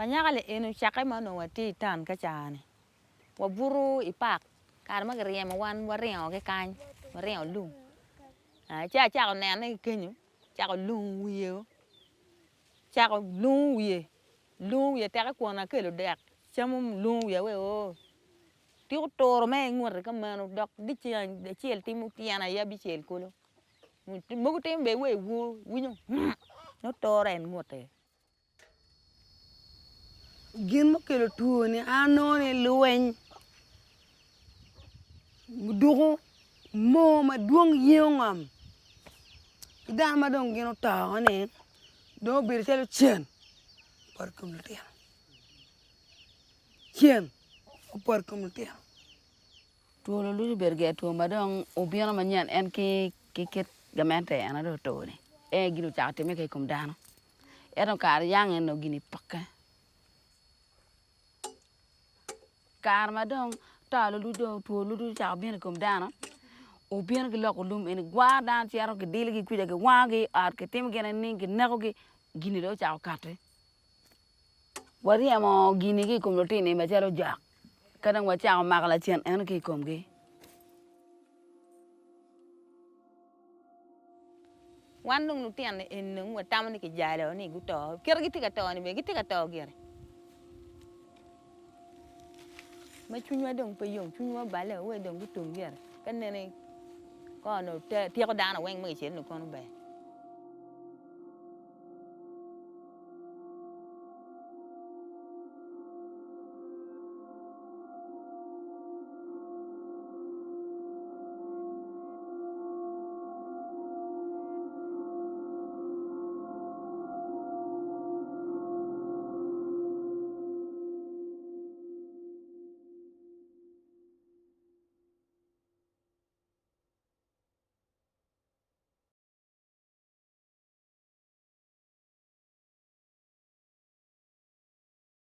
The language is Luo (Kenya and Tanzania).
Panyakale enu chake mano wati tan kachane. Waburu ipak. Kar magriye mawan wareo ke kany. Wareo lung. Cha nene kenyu. Cha lung wiyo. Cha lung wiye. Lung wiye teke kuona kelo dek. Chamum lung wiye we o. Tiyo toro me ngwar ka mano dok di chiel timu tiana ya bi chiel kolo. Mugu tim be we wu winyo. No toro en ngote. Gin mo kelo tuo ni anone lueny. Dugo mo maduong yongam. Dan madong gino tao ne. Do bir chelo chen. Par kumletian. Chen. Par kumletian. Tuo lo lu berge tuo madong obiano manyan en ki ket gamente ana do to ni. Gino chate me ke kum dano. Edo kar yang en no gini pakke. Kar madong ta lo lu do tuo lu du cha bien kum dano. Obiano ke lo ko lum en gwa dan tiaro ke dil ki kuja ke wangi at ke tim gena ning ke nego ke gini do cha kate. Wari amo gini ki kum lo tini ma chelo jak. Kadang wacha magala chen en ki kum gi. Wandung nutian en nung watam ni ke jalo ni guto. Kira gitu ka to ni be gitu ka to gere. Ma chunywa dong pe yong chunywa bale we dong gutum gere. Kan nene ko no te ko dana weng me chen no kono be.